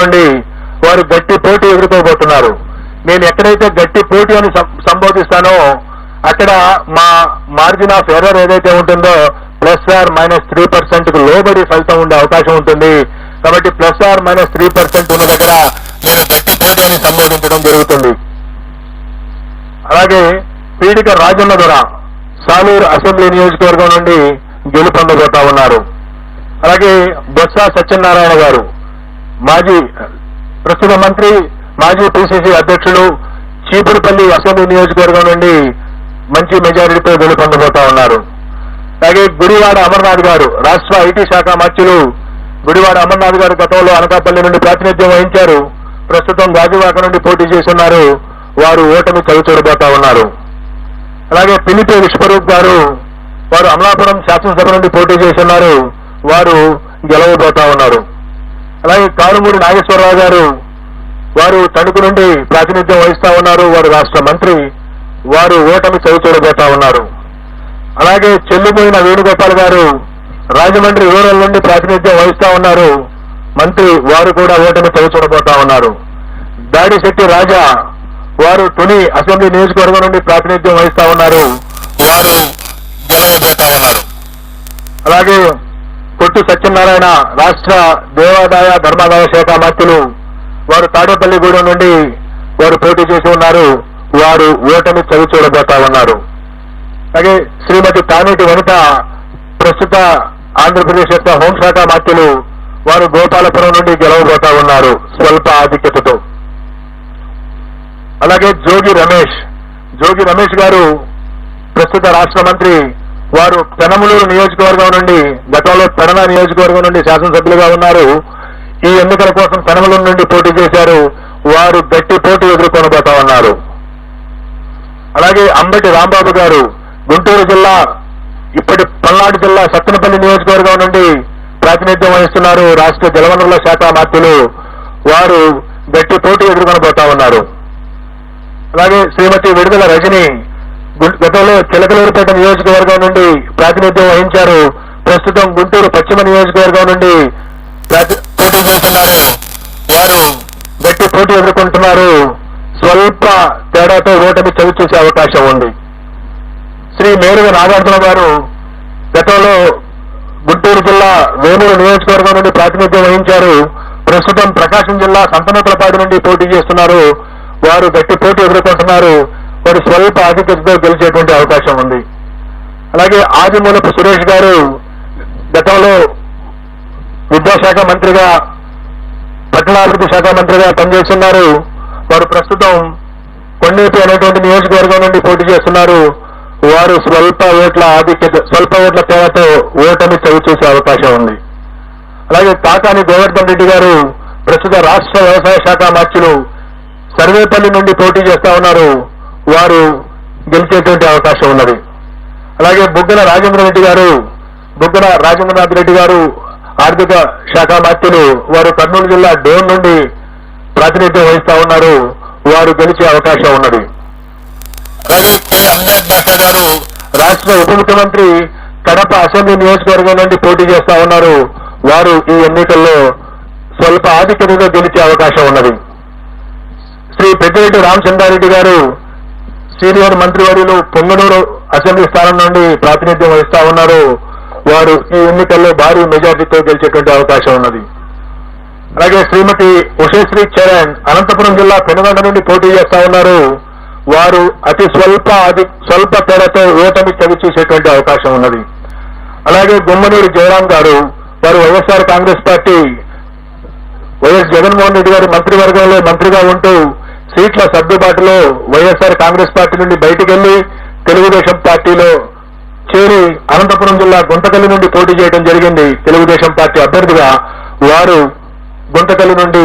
నుండి వారు గట్టి పోటీ ఎదుర్కోబోతున్నారు. నేను ఎక్కడైతే గట్టి పోటీ అని సంబోధిస్తానో అక్కడ మా మార్జిన్ ఆఫ్ ఎర్రర్ ఏదైతే ఉంటుందో +or-3% లోబడి ఫలితం ఉండే అవకాశం ఉంటుంది. కాబట్టి +or-3% ఉన్న దగ్గర నేను గట్టి పోటీ అని సంబోధించడం జరుగుతుంది. అలాగే పీడిక రాజన్న దొర సాలూరు అసెంబ్లీ నియోజకవర్గం నుండి గెలుపొందబోతా ఉన్నారు. అలాగే బొత్స సత్యనారాయణ గారు ప్రస్తుత మంత్రి, మాజీ పిసిసి అధ్యక్షులు, చీపురుపల్లి అసెంబ్లీ నియోజకవర్గం నుండి మంచి మెజారిటీతో గెలుపొందబోతా ఉన్నారు. అలాగే గుడివాడ అమర్నాథ్ గారు రాష్ట్ర ఐటీ శాఖ మంత్రులు గుడివాడ అమర్నాథ్ గారు గతంలో అనకాపల్లి నుండి ప్రాతినిధ్యం వహించారు. ప్రస్తుతం గాజువాక నుండి పోటీ చేస్తున్నారు. వారు ఓటమి చవిచూడబోతా ఉన్నారు. అలాగే పిలిపే విశ్వరూప్ గారు వారు అమలాపురం శాసనసభ నుండి పోటీ చేస్తున్నారు. వారు గెలవబోతా ఉన్నారు. అలాగే కారుమూరి నాగేశ్వరరావు గారు వారు తణుకు నుండి ప్రాతినిధ్యం వహిస్తా ఉన్నారు. వారు రాష్ట్ర మంత్రి. వారు ఓటమి చవిచూడబోతా ఉన్నారు. అలాగే చెల్లిపోయిన వేణుగోపాల్ గారు రాజమండ్రి రూరల్ నుండి ప్రాతినిధ్యం వహిస్తా ఉన్నారు. మంత్రి. వారు కూడా ఓటమి చవిచూడబోతా ఉన్నారు. దాడిశెట్టి రాజా వారు తుని అసెంబ్లీ నియోజకవర్గం నుండి ప్రాతినిధ్యం వహిస్తా ఉన్నారు. వారు గెలవబోతా ఉన్నారు. అలాగే కొట్టు సత్యనారాయణ రాష్ట్ర దేవాదాయ ధర్మాదాయ శాఖ మంత్రులు వారు తాడేపల్లిగూడెం నుండి వారు పోటీ చేసి ఉన్నారు. వారు ఓటమి చవిచూడబోతా ఉన్నారు. అలాగే శ్రీమతి తానేటి వనిత ప్రస్తుత ఆంధ్రప్రదేశ్ యొక్క హోంశాఖ మంత్రులు వారు గోపాలపురం నుండి గెలవబోతా ఉన్నారు స్వల్ప ఆధిక్యతతో. అలాగే జోగి రమేష్ గారు ప్రస్తుత రాష్ట్ర మంత్రి. వారు పెనమలూరు నియోజకవర్గం నుండి గతంలో పెడన నియోజకవర్గం నుండి శాసనసభ్యులుగా ఉన్నారు. ఈ ఎన్నికల కోసం పెనమలూరు నుండి పోటీ చేశారు. వారు గట్టి పోటీ ఎదుర్కొనబోతా ఉన్నారు. అలాగే అంబటి రాంబాబు గారు గుంటూరు జిల్లా ఇప్పటి పల్నాడు జిల్లా సత్తెనపల్లి నియోజకవర్గం నుండి ప్రాతినిధ్యం వహిస్తున్నారు. రాష్ట్ర జలవనరుల శాఖ మంత్రులు. వారు గట్టి పోటీ ఎదుర్కొనబోతా ఉన్నారు. అలాగే శ్రీమతి విడుదల రజని గతంలో చిలకలూరుపేట నియోజకవర్గం నుండి ప్రాతినిధ్యం వహించారు. ప్రస్తుతం గుంటూరు పశ్చిమ నియోజకవర్గం నుండి పోటీ చేస్తున్నారు. వారు గట్టి పోటీ ఎదుర్కొంటున్నారు. స్వల్ప తేడాతో ఓటమి చవిచూసే అవకాశం ఉంది. శ్రీ మేరుగ నాగార్జున గారు గతంలో గుంటూరు జిల్లా వేమూరు నియోజకవర్గం నుండి ప్రాతినిధ్యం వహించారు. ప్రస్తుతం ప్రకాశం జిల్లా సంతనూతలపాడు నుండి పోటీ చేస్తున్నారు. వారు గట్టి పోటీ ఎదుర్కొంటున్నారు. వారు స్వల్ప ఆధిక్యతతో గెలిచేటువంటి అవకాశం ఉంది. అలాగే ఆదిమూలపు సురేష్ గారు గతంలో విద్యాశాఖ మంత్రిగా, పట్టణాభివృద్ధి శాఖ మంత్రిగా పనిచేస్తున్నారు. వారు ప్రస్తుతం కొండేపి అనేటువంటి నియోజకవర్గం నుండి పోటీ చేస్తున్నారు. వారు స్వల్ప ఓట్ల తేడాతో ఓటమి చవిచూసే అవకాశం ఉంది. అలాగే తాకాని గోవర్ధన్ రెడ్డి గారు ప్రస్తుత రాష్ట్ర వ్యవసాయ శాఖ మంత్రులు సర్వేపల్లి నుండి పోటీ చేస్తా ఉన్నారు. వారు గెలిచేటువంటి అవకాశం ఉన్నది. అలాగే బుగ్గన రాజేంద్రనాథ్ రెడ్డి గారు ఆర్థిక శాఖ మంత్రులు. వారు కర్నూలు జిల్లా డోన్ నుండి ప్రాతినిధ్యం వహిస్తా ఉన్నారు. వారు గెలిచే అవకాశం ఉన్నది. అలాగే కె అంబేద్ డాక్టర్ గారు రాష్ట్ర ఉప ముఖ్యమంత్రి కడప అసెంబ్లీ నియోజకవర్గం నుండి పోటీ చేస్తా ఉన్నారు. వారు ఈ ఎన్నికల్లో స్వల్ప ఆధిక్యతతో గెలిచే అవకాశం ఉన్నది. శ్రీ పెద్దిరెడ్డి రామచంద్రారెడ్డి గారు సీనియర్ మంత్రివర్యులు పొంగనూరు అసెంబ్లీ స్థానం నుండి ప్రాతినిధ్యం వహిస్తా ఉన్నారు. వారు ఈ ఎన్నికల్లో భారీ మెజార్టీతో గెలిచేటువంటి అవకాశం ఉన్నది. అలాగే శ్రీమతి ఉషశ్రీ చరణ్ అనంతపురం జిల్లా పెనుగొండ నుండి పోటీ చేస్తా ఉన్నారు. వారు అతి స్వల్ప తేడాతో ఓటమి చవిచూసేటువంటి అవకాశం ఉన్నది. అలాగే గుమ్మనూరు జయరాం గారు వారు వైఎస్ఆర్ కాంగ్రెస్ పార్టీ వైఎస్ జగన్మోహన్ రెడ్డి గారి మంత్రివర్గంలో మంత్రిగా ఉంటూ సీట్ల సర్దుబాటులో వైఎస్ఆర్ కాంగ్రెస్ పార్టీ నుండి బయటికి వెళ్లి తెలుగుదేశం పార్టీలో చేరి అనంతపురం జిల్లా గుంతకల్లి నుండి పోటీ చేయడం జరిగింది తెలుగుదేశం పార్టీ అభ్యర్థిగా. వారు గుంతకల్లి నుండి